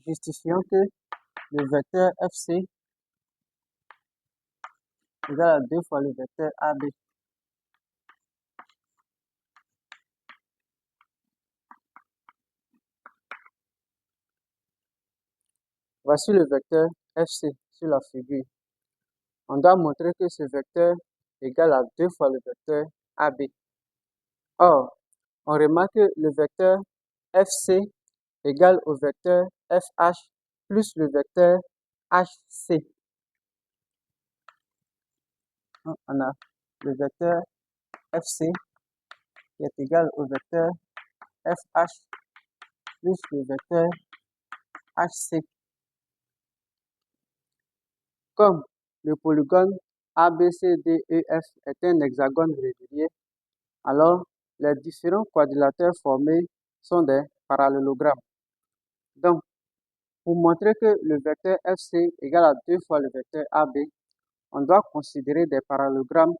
justifiant que le vecteur FC égale à 2 fois le vecteur AB. Voici le vecteur FC sur la figure. On doit montrer que ce vecteur égale à 2 fois le vecteur AB. Or, on remarque que le vecteur FC égale au vecteur FH plus le vecteur HC. On a le vecteur FC qui est égal au vecteur FH plus le vecteur HC. Comme le polygone ABCDEF est un hexagone régulier, alors les différents quadrilatères formés sont des parallélogrammes. Donc, pour montrer que le vecteur FC égale à 2 fois le vecteur AB, on doit considérer des parallélogrammes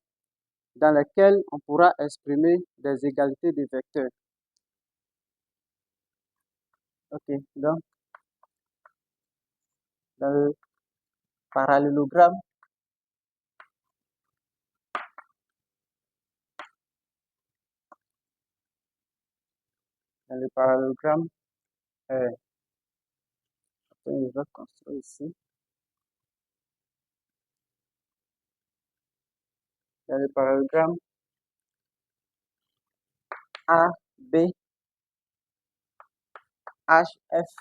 dans lesquels on pourra exprimer des égalités de vecteurs. Ok, donc, dans le parallélogramme, je vais construire ici. Dans le parallélogramme A, B, H, F,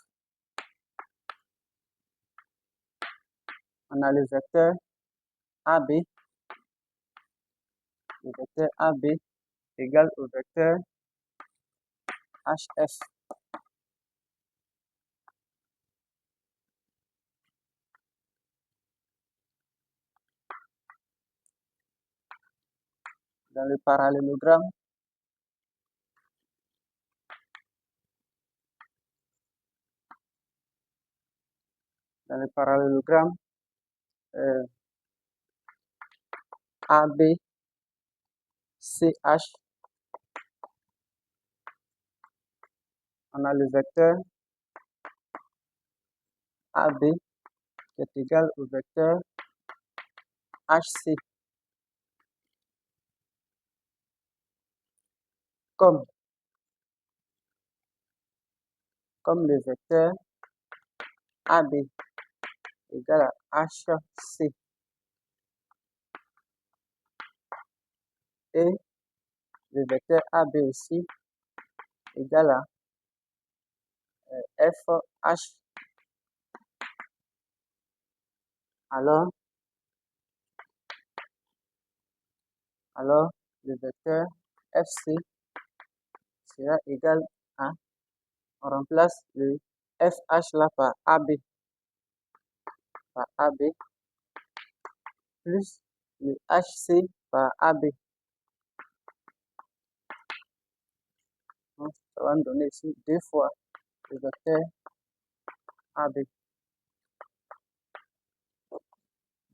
on a le vecteur AB. Le vecteur AB égale au vecteur HF. Dans le parallélogramme, AB, CH, on a le vecteur AB qui est égal au vecteur HC. Comme le vecteur AB égale à HC et le vecteur AB aussi égale à FH. Alors le vecteur FC sera égal à, on remplace le FH là par AB plus le HC par AB. Donc, ça va nous donner ici 2 fois le vecteur AB.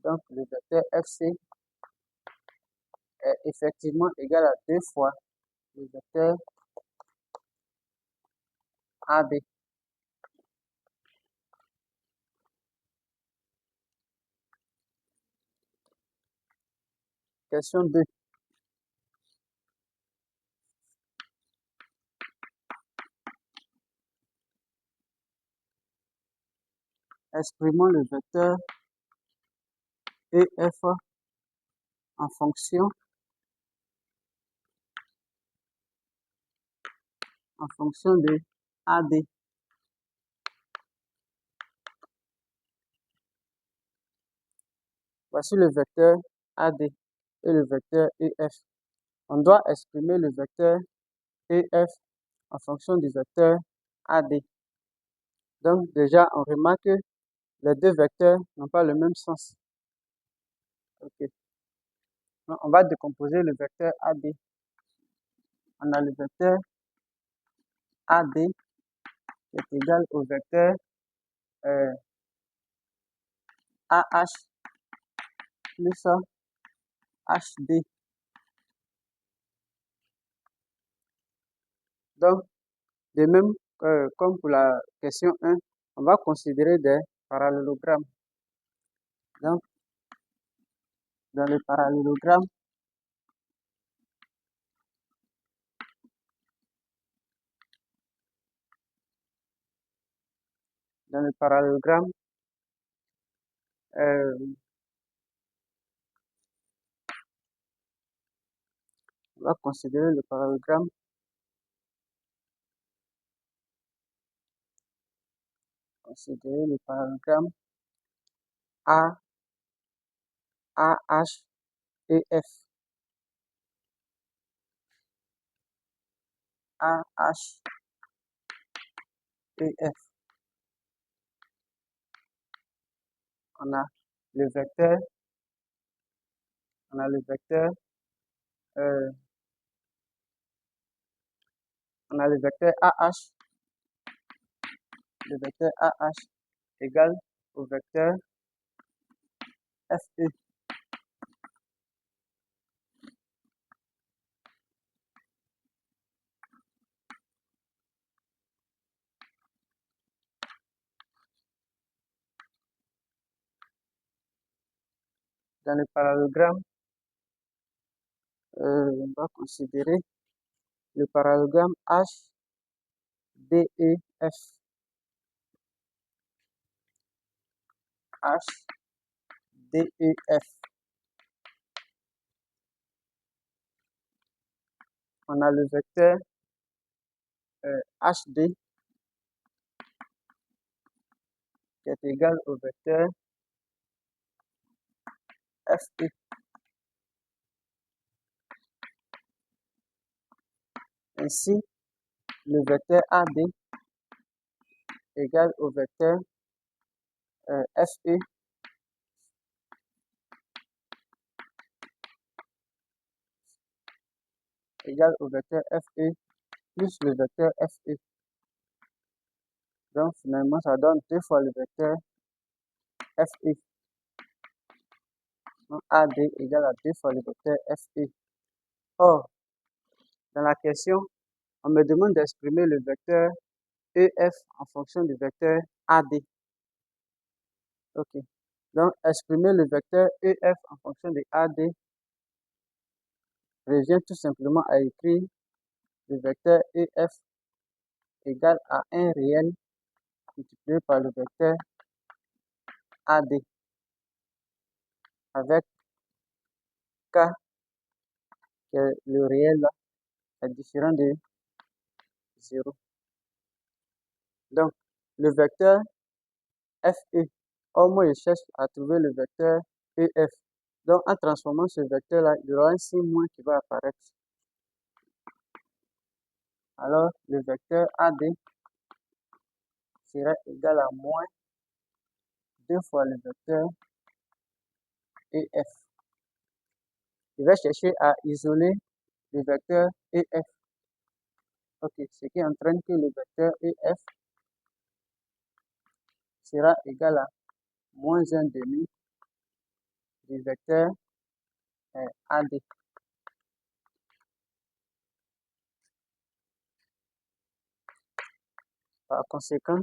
Donc, le vecteur FC est effectivement égal à 2 fois le vecteur AB. Question 2. Exprimons le vecteur EF en fonction de AD. Voici le vecteur AD et le vecteur EF. On doit exprimer le vecteur EF en fonction du vecteur AD. Donc déjà, on remarque que les deux vecteurs n'ont pas le même sens. Ok. Donc, on va décomposer le vecteur AD. On a le vecteur AD qui est égal au vecteur AH plus HD. Donc, de même comme pour la question 1, on va considérer des parallélogrammes. Donc, dans le parallélogramme, euh, on va considérer le parallélogramme A, AH et F. AH et F. On a le vecteur, on a le vecteur, euh, on a le vecteur AH, le vecteur AH égale au vecteur FE. Dans le parallélogramme, on va considérer le parallélogramme HDEF. HDEF. On a le vecteur HD qui est égal au vecteur FE. Ainsi, le vecteur AD égale au vecteur FE égale au vecteur FE plus le vecteur FE. Donc, finalement, ça donne 2 fois le vecteur FE. Donc, AD égale à 2 fois le vecteur FE. Or, dans la question, on me demande d'exprimer le vecteur EF en fonction du vecteur AD. OK. Donc, exprimer le vecteur EF en fonction de AD revient tout simplement à écrire le vecteur EF égale à 1 réel multiplié par le vecteur AD avec K qui est le réel là, est différent de 0. Donc, le vecteur FE, or moi je cherche à trouver le vecteur EF. Donc, en transformant ce vecteur-là, il y aura un signe moins qui va apparaître. Alors, le vecteur AD sera égal à moins 2 fois le vecteur EF. Je vais chercher à isoler le vecteur EF. OK, ce qui entraîne que le vecteur EF sera égal à moins 1 demi du vecteur AD. Par conséquent,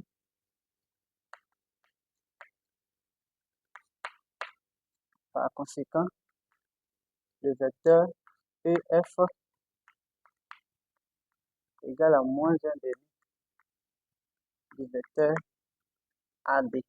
le vecteur EF égale à moins 1 demi du vecteur AD.